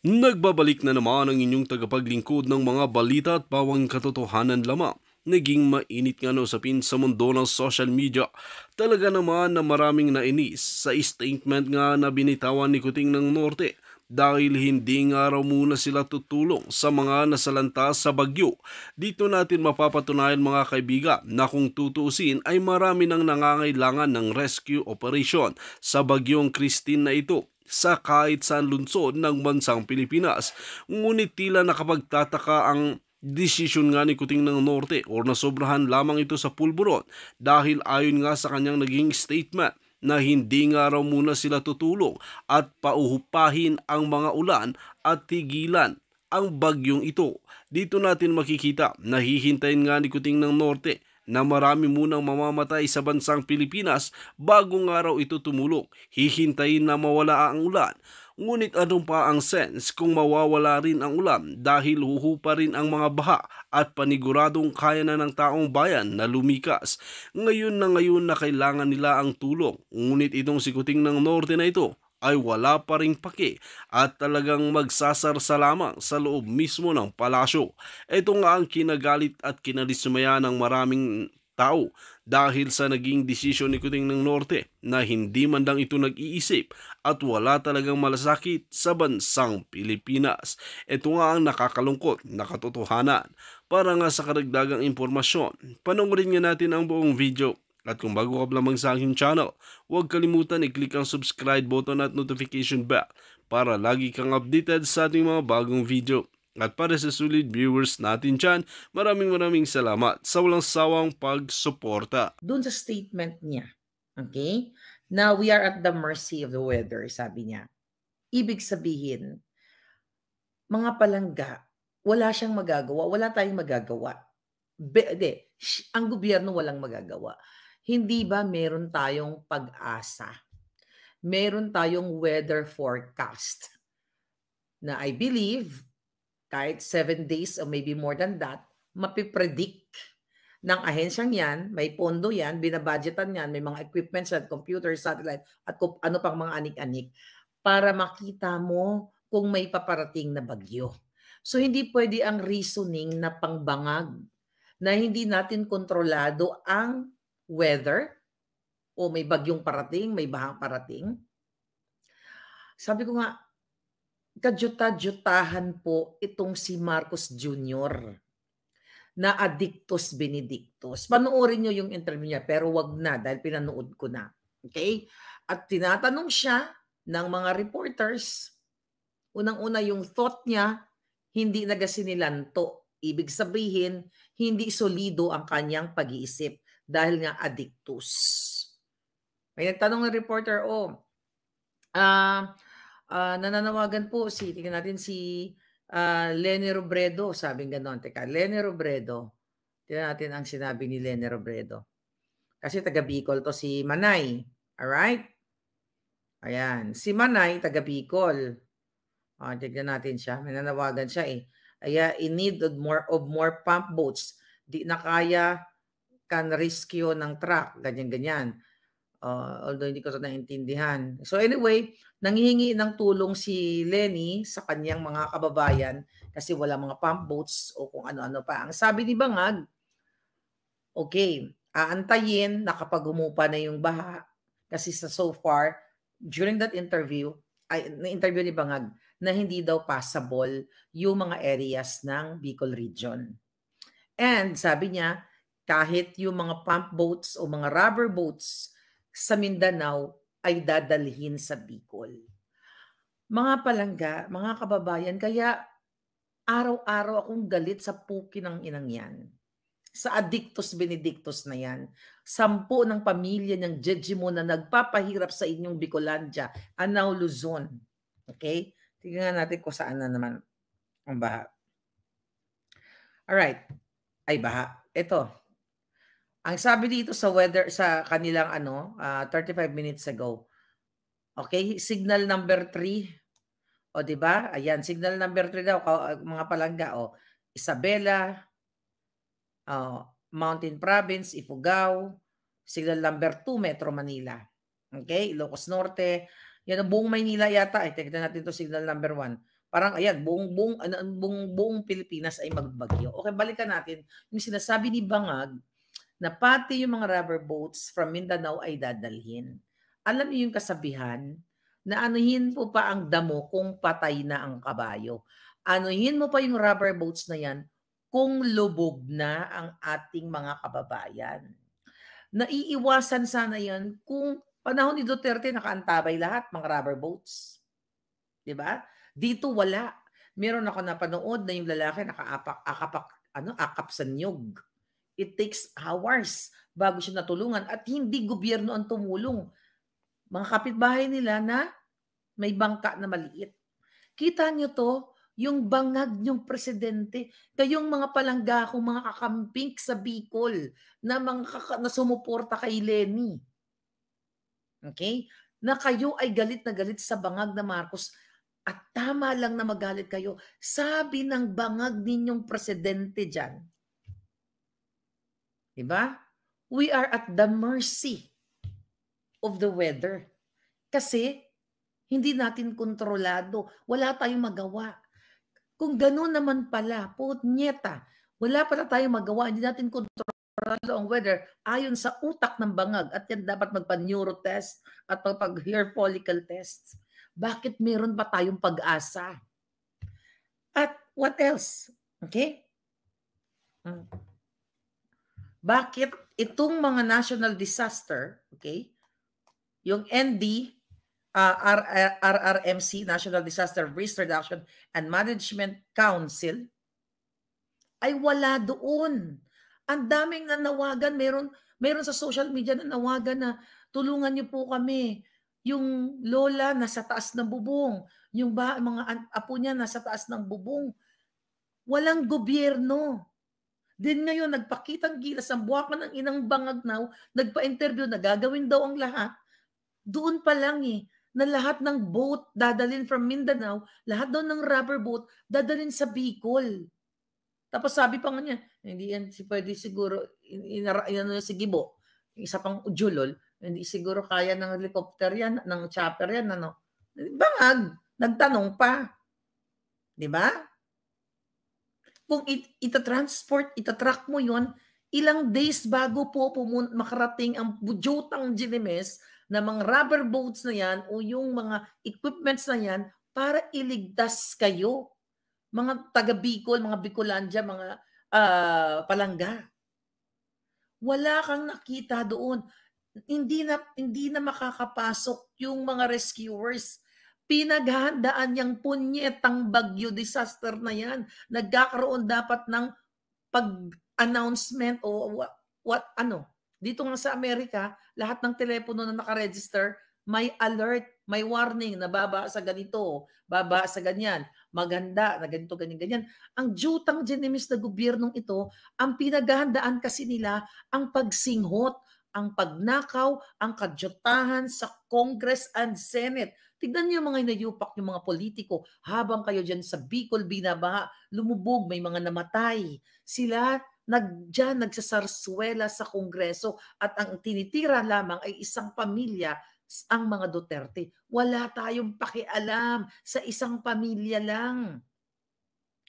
Nagbabalik na naman ang inyong tagapaglingkod ng mga balita at bawang katotohanan lamang. Naging mainit nga na usapin sa mundo ng social media. Talaga naman na maraming nainis sa statement nga na binitawan ni Kuting ng Norte dahil hindi nga raw muna sila tutulong sa mga nasalanta sa bagyo. Dito natin mapapatunayan mga kaibigan na kung tutuusin ay marami nang nangangailangan ng rescue operation sa bagyong Christine na ito sa kahit saan lungsod ng bansang Pilipinas. Ngunit tila nakapagtataka ang desisyon nga ni Kuting ng Norte o nasobrahan lamang ito sa pulburon dahil ayon nga sa kanyang naging statement na hindi nga raw muna sila tutulong at pauhupahin ang mga ulan at tigilan ang bagyong ito. Dito natin makikita na hihintayin nga ni Kuting ng Norte na marami munang mamamatay sa bansang Pilipinas bago nga raw ito tumulong. Hihintayin na mawala ang ulan. Ngunit anong pa ang sense kung mawawala rin ang ulan dahil huhupa rin ang mga baha at paniguradong kaya na ng taong bayan na lumikas. Ngayon na kailangan nila ang tulong. Ngunit itong si Kuting ng Norte na ito ay wala pa ring pake at talagang magsasarsa lamang sa loob mismo ng palasyo. Ito nga ang kinagalit at kinadismaya ng maraming tao dahil sa naging desisyon ni Kuting ng Norte na hindi man lang ito nag-iisip at wala talagang malasakit sa bansang Pilipinas. Ito nga ang nakakalungkot na katotohanan. Para nga sa karagdagang impormasyon, panoorin nga natin ang buong video. At kung bago ka lamang sa aking channel, huwag kalimutan i-click ang subscribe button at notification bell para lagi kang updated sa ating mga bagong video. At para sa solid viewers natin dyan, maraming salamat sa walang sawang pagsuporta. Doon sa statement niya, okay? Now we are at the mercy of the weather, sabi niya. Ibig sabihin, mga palangga, wala siyang magagawa, wala tayong magagawa. Ang gobyerno walang magagawa. Hindi ba meron tayong pag-asa? Meron tayong weather forecast na I believe kahit 7 days or maybe more than that, mapipredict ng ahensyang yan, may pondo yan, binabudgetan yan, may mga equipments at computer, satellite, at kung ano pang mga anik-anik para makita mo kung may paparating na bagyo. So hindi pwede ang reasoning na pangbangag na hindi natin kontrolado ang weather o may bagyong parating, may bahang parating. Sabi ko nga, kadyuta-dyutahan po itong si Marcos Jr. na Addictus Benedictus. Panoorin nyo yung interview niya, pero wag na dahil pinanood ko na. Okay? At tinatanong siya ng mga reporters, unang-una yung thought niya, hindi nagasinilanto. Ibig sabihin, hindi solido ang kanyang pag-iisip dahil nga addictus. May nagtanong ng reporter, nananawagan po tingnan natin si Leni Robredo, sabing ganon. Teka, Leni Robredo. Tingnan natin ang sinabi ni Leni Robredo. Kasi taga Bicol to si Manay. Alright? Ayan. Si Manay, taga Bicol. Tignan natin siya. May nanawagan siya eh. In need of more pump boats. Di na kaya can rescue ng truck. Ganyan-ganyan. Although hindi ko ito naintindihan. So anyway, nanghihingi ng tulong si Lenny sa kanyang mga kababayan kasi wala mga pump boats o kung ano-ano pa. Ang sabi ni Bangag, okay, aantayin na kapag humupa na yung baha kasi so far, during that interview ni Bangag na hindi daw passable yung mga areas ng Bicol region. And sabi niya, kahit yung mga pump boats o mga rubber boats sa Mindanao ay dadalhin sa Bicol. Mga palangga, mga kababayan, kaya araw-araw akong galit sa puki ng inang yan. Sa Addictus Benedictus na yan. 10 ng pamilya ng Jejimo na nagpapahirap sa inyong Bicolandia, Anao, Luzon. Okay? Tingnan natin kung saan na naman ang baha. Alright. Ay, baha. Ito. Ang sabi dito sa weather, sa kanilang 35 minutes ago. Okay? Signal number 3. O, diba? Ayan, signal number 3 daw, mga palangga. Isabela, Mountain Province, Ifugao. Signal number 2, Metro Manila. Okay? Ilocos Norte. Yan ang buong Maynila yata, tignan natin 'to signal number 1. Parang ayan, buong Pilipinas ay magbagyo. Okay, balikan natin yung sinasabi ni Bangag na pati yung mga rubber boats from Mindanao ay dadalhin. Alam niyo yung kasabihan na anuhin mo pa ang damo kung patay na ang kabayo. Anuhin mo pa yung rubber boats na yan kung lubog na ang ating mga kababayan. Naiiwasan sana yan kung panahon ni Duterte nakaantabay lahat mga rubber boats. 'Di ba? Dito wala. Meron ako napanood na yung lalaki akap sa niyog. It takes hours bago siya natulungan at hindi gobyerno ang tumulong. Mga kapitbahay nila na may bangka na maliit. Kita niyo 'to, yung bangag niyong presidente, kayong mga palanggakong mga kakamping sa Bicol na na sumuporta kay Lenny. Okay? Na kayo ay galit na galit sa bangag na Marcos at tama lang na magalit kayo. Sabi ng bangag ninyong presidente diyan, 'di ba? We are at the mercy of the weather. Kasi hindi natin kontrolado. Wala tayong magawa. Kung gano'n naman pala, putnyeta, wala pala tayong magawa. Hindi natin kontrolado ang weather ayon sa utak ng bangag at yan dapat magpa-neuro test at magpag-hair follicle test. Bakit meron pa tayong pag-asa? At what else? Okay? Bakit itong mga national disaster, okay, yung RRMC, National Disaster Risk Reduction and Management Council, ay wala doon. Ang daming nanawagan, meron sa social media nanawagan na tulungan niyo po kami. Yung lola nasa taas ng bubong, yung mga apo niya nasa taas ng bubong. Walang gobyerno. Din ngayon, nagpakitang gilas ang buwakan ng inang Bangagnaw, nagpa-interview na gagawin daw ang lahat. Doon pa lang na lahat ng boat dadalhin from Mindanao, lahat daw ng rubber boat dadalhin sa Bicol. Tapos sabi pa nga niya, hindi yan pwede siguro, si Gibo, isa pang ujulol, hindi siguro kaya ng helicopter yan, ng chopper yan, ano. Bangag, nagtanong pa. Di ba? Kung itatransport, itatrack mo yon, ilang days bago po makarating ang Bujutang Ginimes na mga rubber boats na yan o yung mga equipments na yan para iligtas kayo. Mga taga Bicol, mga Bicolandia, mga palangga. Wala kang nakita doon. Hindi na makakapasok yung mga rescuers. Pinaghahandaan yung punyetang bagyo disaster na yan. Nagkakaroon dapat ng pag-announcement o ano. Dito nga sa Amerika, lahat ng telepono na nakaregister, may alert, may warning na baba sa ganito, baba sa ganyan, maganda na ganito, ganyan, ganyan. Ang jutang genimis na gobyernong ito, ang pinaghahandaan kasi nila ang pagsinghot, ang pagnakaw, ang kadyutahan sa Congress and Senate. Tignan niyo mga inayupak yung mga politiko habang kayo dyan sa Bicol binabaha, lumubog, may mga namatay. Sila nagsasarsuela sa Kongreso at ang tinitira lamang ay isang pamilya, ang mga Duterte. Wala tayong pakialam sa isang pamilya lang.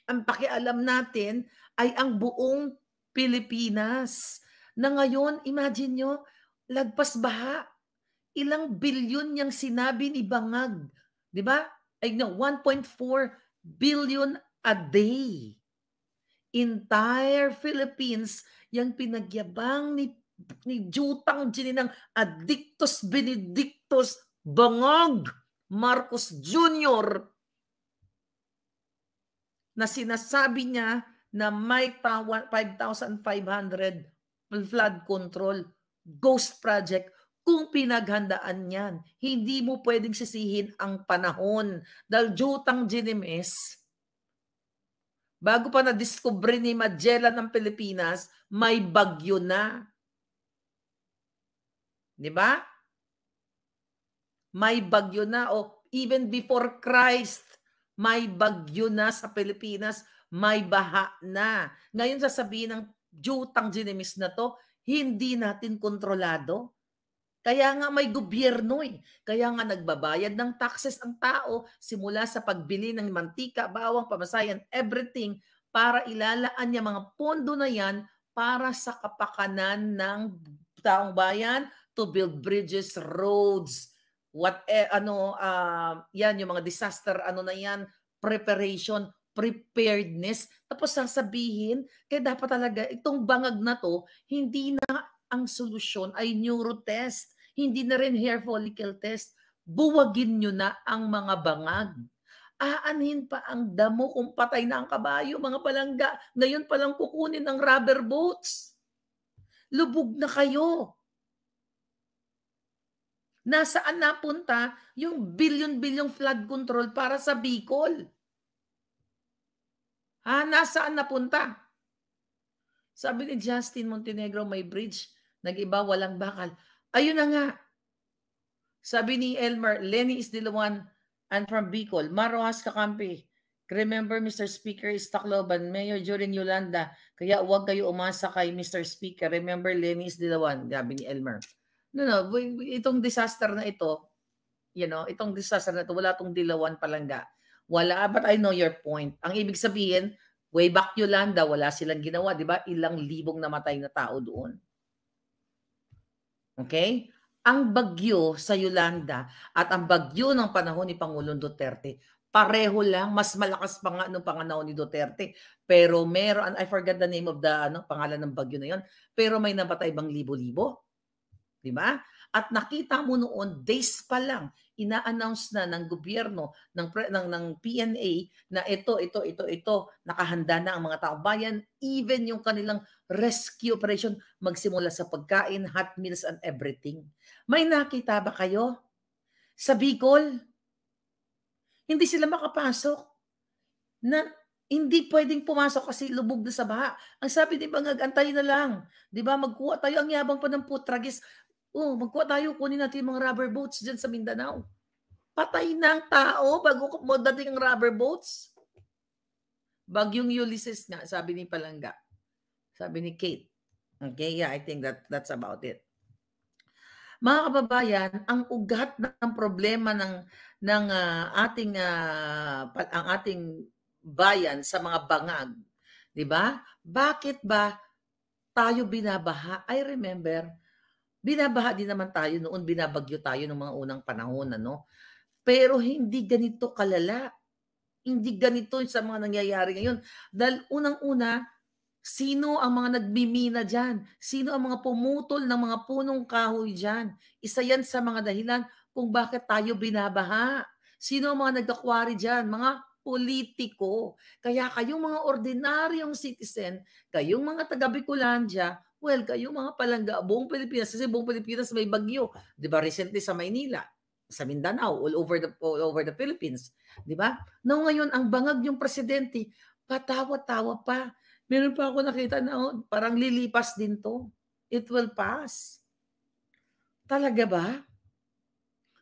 Ang pakialam natin ay ang buong Pilipinas. Na ngayon, imagine nyo, lagpas baha. Ilang bilyon yung sinabi ni Bangag. Di ba? 1.4 billion a day. Entire Philippines, yung pinagyabang ni Jutang Gininang Adictus Benedictus Bangag Marcos Jr. na sinasabi niya na may 5,500 flood control ghost project kung pinaghandaan yan. Hindi mo pwedeng sisihin ang panahon dahil Jutang Ginimes, bago pa na-discover ni Magellan ng Pilipinas, may bagyo na. Di ba? May bagyo na o even before Christ, may bagyo na sa Pilipinas, may baha na. Ngayon sasabihin ng Jutang Ginimes na to, hindi natin kontrolado. Kaya nga may gobyerno eh. Kaya nga nagbabayad ng taxes ang tao simula sa pagbili ng mantika, bawang, pamasahe, and everything para ilalaan niya mga pondo na yan para sa kapakanan ng taong bayan to build bridges, roads, yan yung mga disaster na yan, preparation, preparedness. Tapos sasabihin, kaya dapat talaga itong bangag na to, hindi na ang solusyon ay neurotest, hindi na rin hair follicle test. Buwagin nyo na ang mga bangag. Aanhin pa ang damo kung patay na ang kabayo, mga palangga. Ngayon palang kukunin ang rubber boats. Lubog na kayo. Nasaan napunta yung billion-billion flood control para sa Bicol? Nasaan napunta? Sabi ni Justin Montenegro, may bridge. Nag-iba, walang bakal. Ayun na nga. Sabi ni Elmer, Lenny is the one and from Bicol. Marojas Kakampi. Remember, Mr. Speaker is Tacloban, Mayor during Yolanda. Kaya huwag kayo umasa kay Mr. Speaker. Remember, Lenny is the one. Sabi ni Elmer. No. Itong disaster na ito, itong disaster na ito, wala itong dilawan palangga. Wala, but I know your point. Ang ibig sabihin, way back Yolanda, wala silang ginawa, di ba? Ilang libong namatay na tao doon. Okay? Ang bagyo sa Yolanda at ang bagyo ng panahon ni Pangulong Duterte, pareho lang, mas malakas pa nga nung panganahon ni Duterte. Pero meron, I forgot the name of the pangalan ng bagyo na yon, pero may nabatay bang libo-libo? Di ba? At nakita mo noon, days pa lang, ina-announce na ng gobyerno, ng PNA na ito, nakahanda na ang mga taong bayan, even yung kanilang rescue operation, magsimula sa pagkain, hot meals, and everything. May nakita ba kayo? Sa Bicol, hindi sila makapasok. Hindi pwedeng pumasok kasi lubog na sa baha. Ang sabi ni Bangag, antayin na lang. Di ba? Magkuha tayo, ang yabang pa ng putragis. Magkuha tayo, kunin natin yung mga rubber boats dyan sa Mindanao. Patay na ang tao bago mo dating ang rubber boats. Bagyong Ulysses nga, sabi ni Palangga. Sabi ni Kate. Okay, yeah, I think that's about it. Mga kababayan, ang ugat ng problema ng ating bayan sa mga bangag, 'di ba? Bakit ba tayo binabaha? I remember, binabaha din naman tayo noon, binabagyo tayo ng mga unang panahon, Pero hindi ganito kalala. Hindi ganito sa mga nangyayari ngayon. Dahil unang-una, sino ang mga nagmimina dyan? Sino ang mga pumutol ng mga punong kahoy dyan? Isa yan sa mga dahilan kung bakit tayo binabaha. Sino ang mga nag-aquary dyan? Mga politiko. Kaya kayong mga ordinaryong citizen, kayong mga taga-Bicolandia, well, kayong mga palangga, buong Pilipinas, kasi buong Pilipinas may bagyo. Di ba? Recently sa Maynila, sa Mindanao, all over the Philippines. Di ba? Ngayon, ang bangag yung presidente, patawa-tawa pa. Meron pa ako nakita na parang lilipas din to. It will pass. Talaga ba?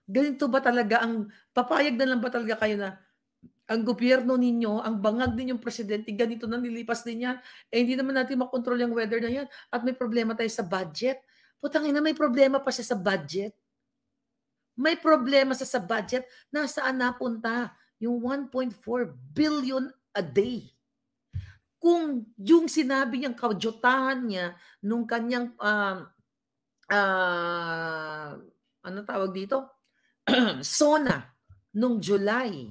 Ganito ba talaga papayag na lang ba talaga kayo na ang gobyerno ninyo, ang bangag ninyong presidente, ganito na nilipas din yan. Hindi naman natin makontrol yung weather na yan. At may problema tayo sa budget. Putang ina, may problema pa siya sa budget. May problema sa budget. Nasaan napunta yung 1.4 billion a day? Kung yung sinabi niyang kajotahan niya nung kanyang ano tawag dito? SONA nung July.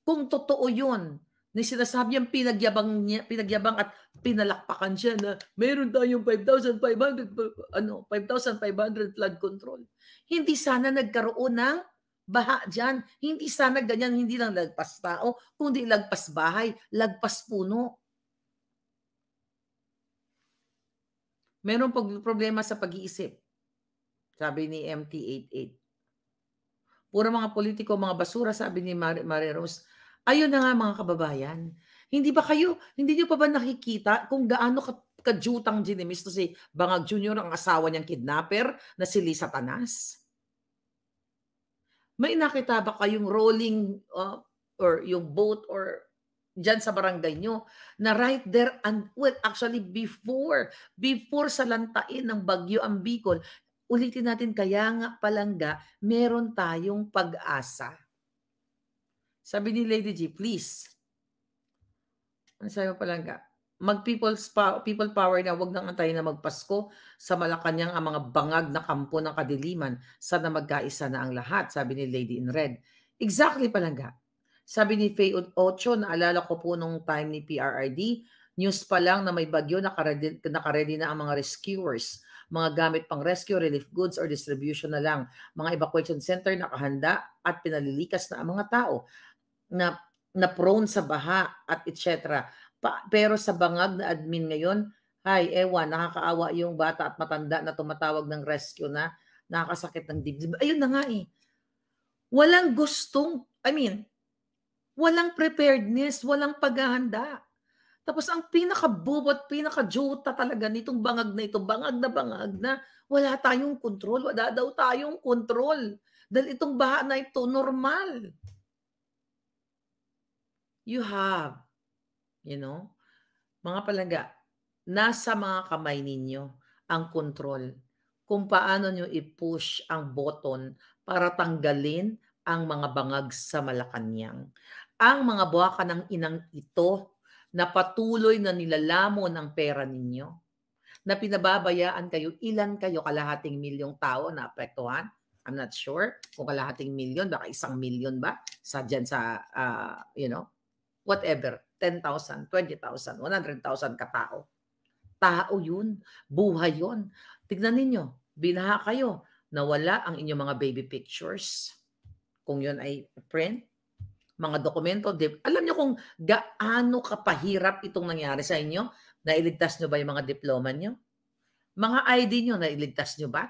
Kung totoo yun, na sinasabi niyang pinagyabang at pinalakpakan siya na meron tayong 5,500 flood control. Hindi sana nagkaroon ng baha dyan. Hindi sana ganyan, hindi lang lagpas tao, kundi lagpas bahay, lagpas puno. Meron problema sa pag-iisip, sabi ni MT88. Puro mga politiko, mga basura, sabi ni Marie Rose. Ayun na nga mga kababayan. Hindi niyo pa ba nakikita kung gaano kajutang ginimis to si Bangag Jr., ang asawa niyang kidnapper na si Lisa Tanas? May nakita ba kayong rolling or yung boat or dyan sa barangay nyo na right there, and well, actually before sa lantain ng bagyo ang Bicol, ulitin natin, kaya nga palangga, meron tayong pag-asa. Sabi ni Lady G, please, ano sabi mo palangga? People power na, wag nang antayin na magpasko sa Malacanang ang mga bangag na kampo ng kadiliman. Sana magkaisa na ang lahat, sabi ni Lady in Red. Exactly palangga. Sabi ni Faye Ocho, naalala ko po nung time ni PRRD, news pa lang na may bagyo, nakaredy na ang mga rescuers. Mga gamit pang rescue, relief goods, or distribution na lang. Mga evacuation center nakahanda at pinalilikas na ang mga tao na prone sa baha at etc. Pero sa bangag na admin ngayon, ay ewan, nakakaawa yung bata at matanda na tumatawag ng rescue na nakakasakit ng dibdib. Ayun na nga eh. Walang gustong, walang preparedness, walang paghahanda. Tapos ang pinaka-bobo at pinaka-jota talaga nitong bangag na wala tayong kontrol, wala daw tayong kontrol. Dahil itong baha na ito, normal. You have, mga palangga, nasa mga kamay ninyo ang kontrol kung paano nyo i-push ang button para tanggalin ang mga bangag sa Malacanang. Ang mga buwaka ng inang ito na patuloy na nilalamon ang pera ninyo, na pinababayaan kayo, ilan kayo, kalahating milyong tao na apektuhan? I'm not sure kung kalahating milyon, baka 1,000,000 ba? Whatever, 10,000, 20,000, 100,000 katao. Tao yun, buhay yun. Tignan ninyo, binaha kayo, nawala ang inyong mga baby pictures. Kung yun ay print, mga dokumento. Alam nyo kung gaano kapahirap itong nangyari sa inyo? Nailigtas nyo ba yung mga diploma nyo? Mga ID nyo, nailigtas nyo ba?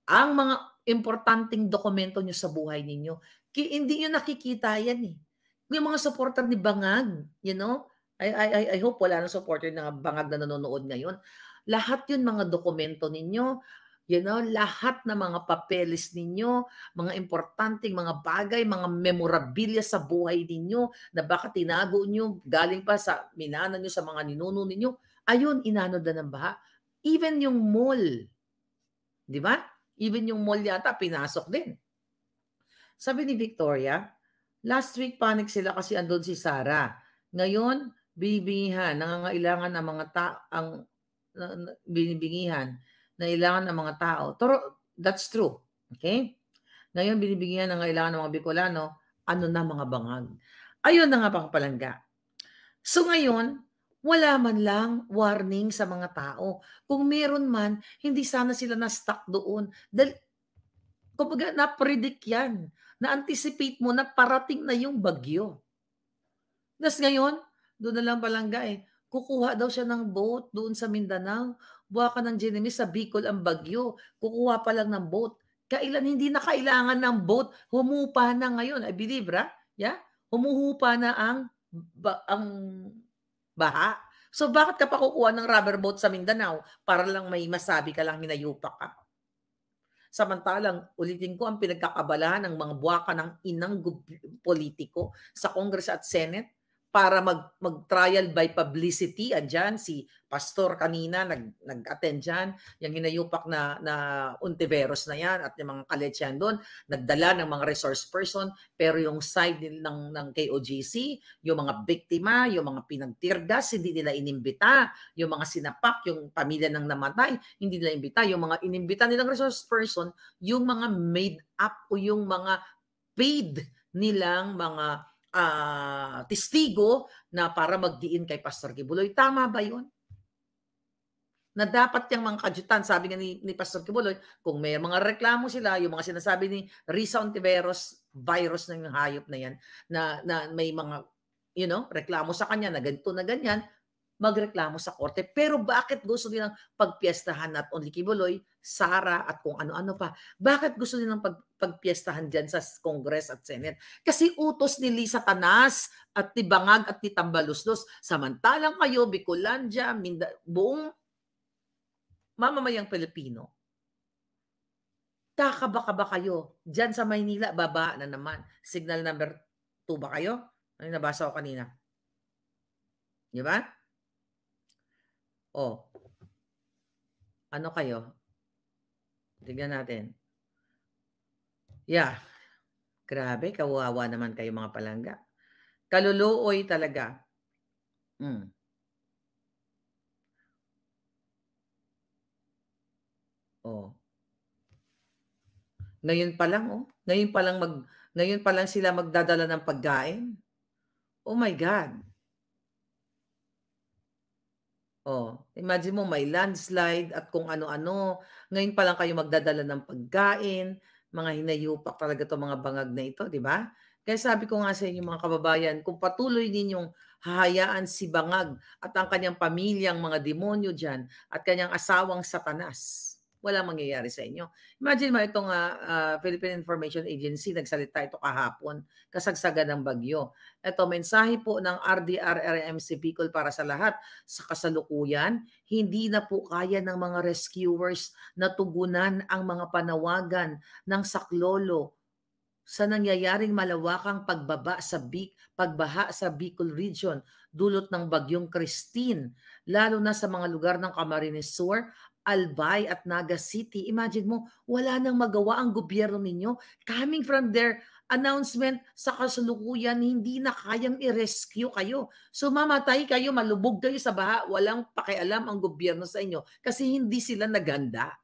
Ang mga importanteng dokumento nyo sa buhay ninyo, hindi nyo nakikita yan eh. Yung mga supporter ni Bangag, I hope wala nang supporter ng Bangag na nanonood ngayon. Lahat yun mga dokumento ninyo, lahat ng mga papeles ninyo, mga importanteng mga bagay, mga memorabilia sa buhay ninyo na baka tinago nyo, galing pa sa minana nyo sa mga ninuno ninyo, ayun, inano na ng baha. Even yung mall, di ba? Even yung mall yata, pinasok din. Sabi ni Victoria, last week panic sila kasi andun si Sarah. Ngayon, binibingihan, nangangailangan ng mga binibingihan, nangailangan ng mga tao. That's true. Okay? Ngayon, binibingihan, nangangailangan ng mga Bicolano, ano na mga bangag. Ayun na nga palangga. So ngayon, wala man lang warning sa mga tao. Kung meron man, hindi sana sila na-stuck doon. Dahil, kumbaga, na-predict yan. Na-anticipate mo na parating na yung bagyo. Tapos ngayon, doon na lang palangga kukuha daw siya ng boat doon sa Mindanao. Buwaka ng Genemis sa Bicol ang bagyo. Kukuha pa lang ng boat. Kailan hindi na kailangan ng boat, humupa na ngayon. I believe, yeah? Humuhupa na ang baha. So bakit ka pa kukuha ng rubber boat sa Mindanao para lang may masabi ka lang hinayupa ka? Samantalang, ulitin ko, ang pinagkakabalahan ng mga buwaka ng inang politiko sa Congress at Senate para mag-trial by publicity. Andyan, si Pastor kanina nag-attend dyan. Yung hinayupak na Ontiveros na yan at yung mga kaletsyan doon, nagdala ng mga resource person. Pero yung side ng KOJC, yung mga biktima, yung mga pinagtirgas, hindi nila inimbita. Yung mga sinapak, yung pamilya ng namatay, hindi nila imbita. Yung mga inimbita nilang resource person, yung mga made up o yung mga paid nilang mga testigo na para magdiin kay Pastor Kibuloy. Tama ba yun? Na dapat yung mga kadyutan, sabi nga ni Pastor Kibuloy, kung may mga reklamo sila, yung mga sinasabi ni Risa Ontiveros, virus ng hayop na yan, na may mga, reklamo sa kanya na ganito na ganyan, magreklamo sa korte. Pero bakit gusto nilang pagpiestahan at only Kibuloy, Sara at kung ano-ano pa? Bakit gusto nilang pagpiestahan dyan sa Congress at Senate? Kasi utos ni Lisa Tanas at ni Bangag at ni Tambaluslos. Samantalang kayo, Bicolandia, buong mamamayang Pilipino, kakaba ba kayo? Dyan sa Maynila, baba na naman. Signal number 2 ba kayo? Ano nabasa ko kanina? Di ba? Oh. Ano kayo? Tignan natin. Yeah, grabe kawawa naman kayo mga palangga. Kaluluoy talaga. Hmm, oh. Ngayon pa lang, oh, ngayon pa lang sila magdadala ng pagkain. Oh my God. Oh, imagine mo may landslide at kung ano-ano. Ngayon pa lang kayo magdadala ng pagkain, mga hinayupak talaga 'tong mga bangag na ito, 'di ba? Kaya sabi ko nga sa inyo mga kababayan, kung patuloy ninyong hahayaan si Bangag at ang kanyang pamilyang mga demonyo diyan at kanyang asawang Satanas, walang mangyayari sa inyo. Imagine mo itong, Philippine Information Agency nagsalita ito kahapon, kasagsagan ng bagyo. Ito mensahe po ng RDRRMC Bicol para sa lahat. Sa kasalukuyan, hindi na po kaya ng mga rescuers na tugunan ang mga panawagan ng saklolo sa nangyayaring malawakang pagbaha sa Bicol Region dulot ng bagyong Christine, lalo na sa mga lugar ng Camarines Sur, Albay at Naga City. Imagine mo, wala nang magawa ang gobyerno ninyo. Coming from their announcement sa kasalukuyan, hindi na kayang i-rescue kayo. So mamatay kayo, malubog kayo sa baha, walang pakialam ang gobyerno sa inyo kasi hindi sila naganda.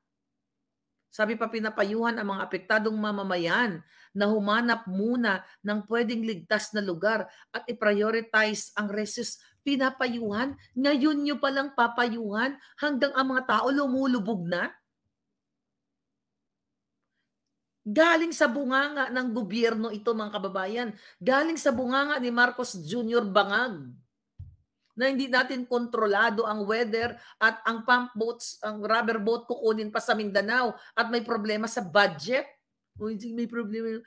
Sabi pa pinapayuhan ang mga apektadong mamamayan na humanap muna ng pwedeng ligtas na lugar at i-prioritize ang resources. Pinapayuhan, ngayon nyo palang papayuhan hanggang ang mga tao lumulubog na. Galing sa bunganga ng gobyerno ito mga kababayan. Galing sa bunganga ni Marcos Jr. Bangag na hindi natin kontrolado ang weather at ang pump boats, ang rubber boat kukunin pa sa Mindanao at may problema sa budget. May problema,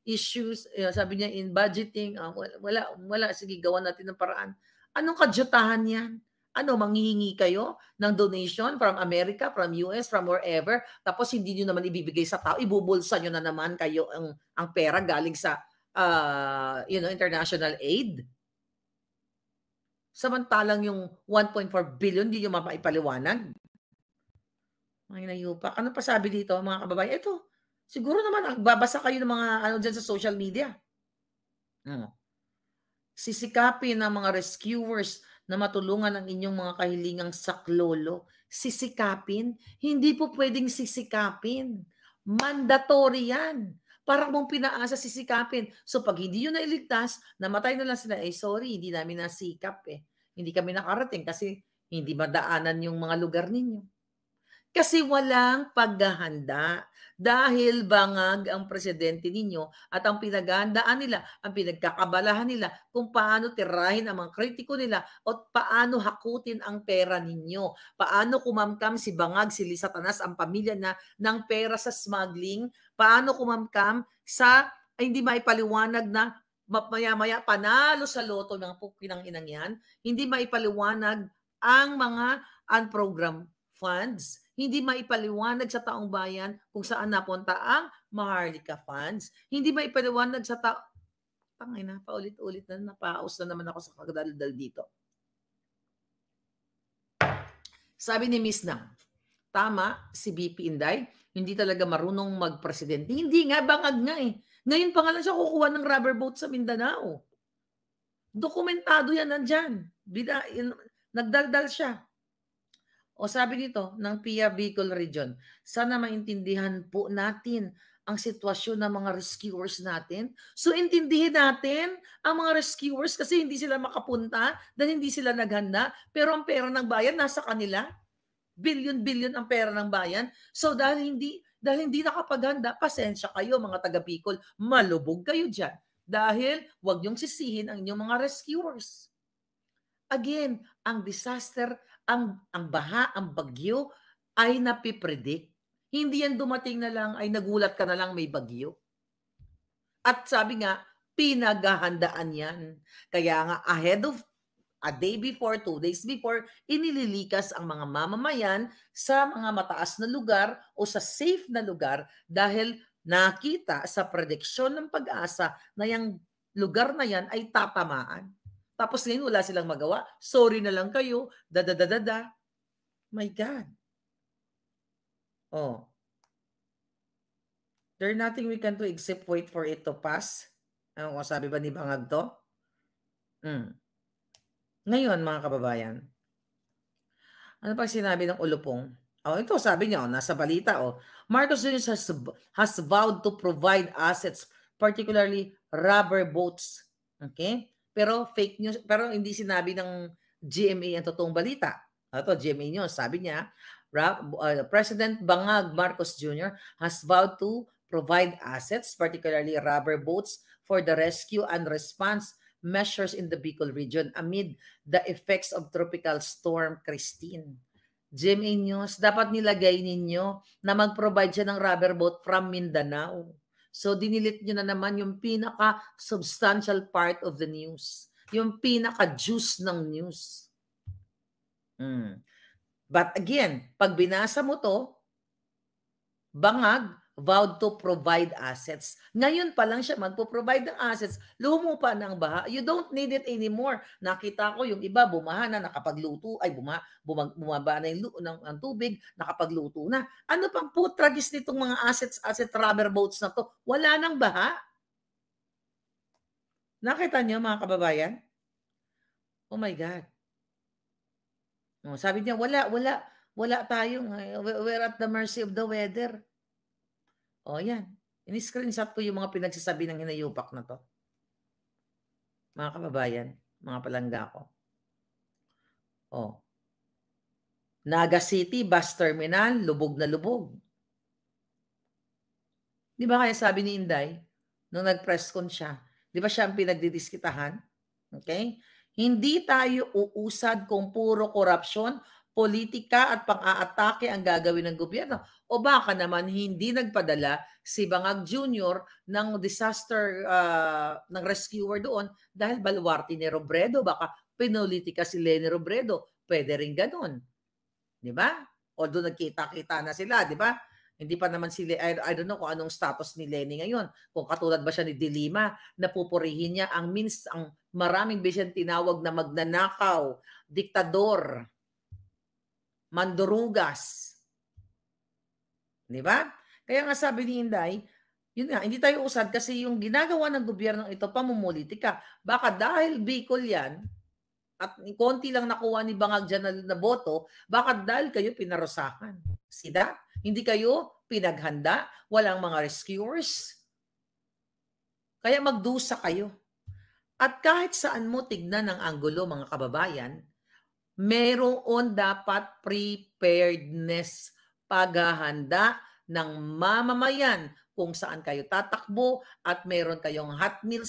issues, sabi niya in budgeting, wala, sige gawa natin ng paraan. Anong kadyutahan yan? Ano, manghihingi kayo ng donation from America, from US, from wherever, tapos hindi nyo naman ibibigay sa tao, ibubulsa nyo na naman kayo ang pera galing sa international aid? Samantalang yung 1.4 billion hindi nyo mapaipaliwanag. Mga hinayupak. Ano pa sabi dito mga kababayan? Ito, siguro naman babasa kayo ng mga ano dyan sa social media. Sisikapin ng mga rescuers na matulungan ang inyong mga kahilingang saklolo. Sisikapin? Hindi po pwedeng sisikapin. Mandatory yan. Para mong pinaasa sisikapin. So pag hindi yun nailigtas, namatay na lang sila. Sorry, hindi namin nasikap eh. Hindi kami nakarating kasi hindi madaanan yung mga lugar ninyo. Kasi walang paghahanda. Dahil bangag ang presidente ninyo at ang pinaghahandaan nila, ang pinagkakabalahan nila kung paano tirahin ang mga kritiko nila o paano hakutin ang pera ninyo. Paano kumamkam si Bangag, si Satanas, ang pamilya na ng pera sa smuggling. Paano kumamkam sa hindi maipaliwanag na maya-maya panalo sa loto ng pukinang inang yan. Hindi maipaliwanag ang mga unprogrammed funds, hindi maipaliwanag sa taong bayan kung saan napunta ang Maharlika funds, hindi maipaliwanag sa tao. Tangay na, paulit-ulit na, napaus na naman ako sa kagdaldal dito. Sabi ni Miss Nang, tama si BP Inday, hindi talaga marunong magpresidente. Hindi nga, bangag nga eh. Ngayon pa nga lang siya kukuha ng rubber boat sa Mindanao. Dokumentado yan nandyan. Nagdaldal siya. O sabi nito ng PIA Bicol Region, sana maintindihan po natin ang sitwasyon ng mga rescuers natin. So intindihin natin ang mga rescuers kasi hindi sila makapunta dahil hindi sila naghanda. Pero ang pera ng bayan nasa kanila. Billion-billion ang pera ng bayan. So dahil hindi nakapaghanda, pasensya kayo mga taga Bicol, malubog kayo dyan. Dahil wag niyong sisihin ang inyong mga rescuers. Again, ang disaster, ang baha, ang bagyo ay napipredict. Hindi yan dumating na lang ay nagulat ka na lang may bagyo. At sabi nga, pinaghahandaan yan. Kaya nga ahead of a day before, 2 days before, inililikas ang mga mamamayan sa mga mataas na lugar o sa safe na lugar dahil nakita sa prediksyon ng pag-asa na yung lugar na yan ay tatamaan. Tapos ngayon wala silang magawa. Sorry na lang kayo. My God. Oh, there's nothing we can do except wait for it to pass. Ano sabi ba ni Bangag 'to? Hmm. Ngayon mga kababayan, ano pa sinabi ng Ulupong? Oh, ito sabi niya, oh, nasa balita, oh. Marcos Jr. has vowed to provide assets, particularly rubber boats. Okay? Pero fake news, pero hindi sinabi ng GMA ang totoong balita. Ito, GMA News, sabi niya, President Bangag Marcos Jr. has vowed to provide assets, particularly rubber boats, for the rescue and response measures in the Bicol region amid the effects of Tropical Storm Christine. GMA News, dapat nilagay ninyo na mag-provide siya ng rubber boat from Mindanao. So, dinilit nyo na naman yung pinaka-substantial part of the news. Yung pinaka-juice ng news. But again, pag binasa mo to, Bangag vowed to provide assets. Ngayon pa lang siya magpo-provide ng assets, lumupa ng baha. You don't need it anymore. Nakita ko yung iba bumaha na nakapagluto, ay bumaba na yung ng tubig, nakapagluto na. Ano pang putragis nitong mga asset rubber boats na to? Wala nang baha. Nakita niyo mga kababayan? Oh my God. Oh, sabi niya, wala tayong, we're at the mercy of the weather. O yan, ini-screenshot ko yung mga pinagsasabi ng hinayupak na to. Mga kababayan, mga palangga ko. O. Naga City, bus terminal, lubog na lubog. Di ba kaya sabi ni Inday, nung nag-press con siya, di ba siya ang pinagdidiskitahan? Okay? Hindi tayo uusad kung puro korupsyon, politika at pang-aatake ang gagawin ng gobyerno. O baka naman hindi nagpadala si Bangag Jr. ng disaster ng rescuer doon dahil baluarte ni Robredo. Baka pinulitika si Leni Robredo. Pwede rin ganun. Di ba? O doon nagkita-kita na sila, di ba? Hindi pa naman sila, I don't know kung anong status ni Leni ngayon. Kung katulad ba siya ni Dilima, napupurihin niya ang maraming beses tinawag na magnanakaw, diktador, mandurugas. Di ba? Kaya nga sabi ni Inday, yun nga, hindi tayo usad kasi yung ginagawa ng gobyerno ito, pamumulitika. Baka dahil Bicol yan, at konti lang nakuha ni Bangag dyan na boto, baka dahil kayo pinarusahan. Sida? Hindi kayo pinaghanda, walang mga rescuers. Kaya magdusa kayo. At kahit saan mo tignan ang anggulo, mga kababayan, meron dapat preparedness, paghahanda ng mamamayan kung saan kayo tatakbo at meron kayong hot meals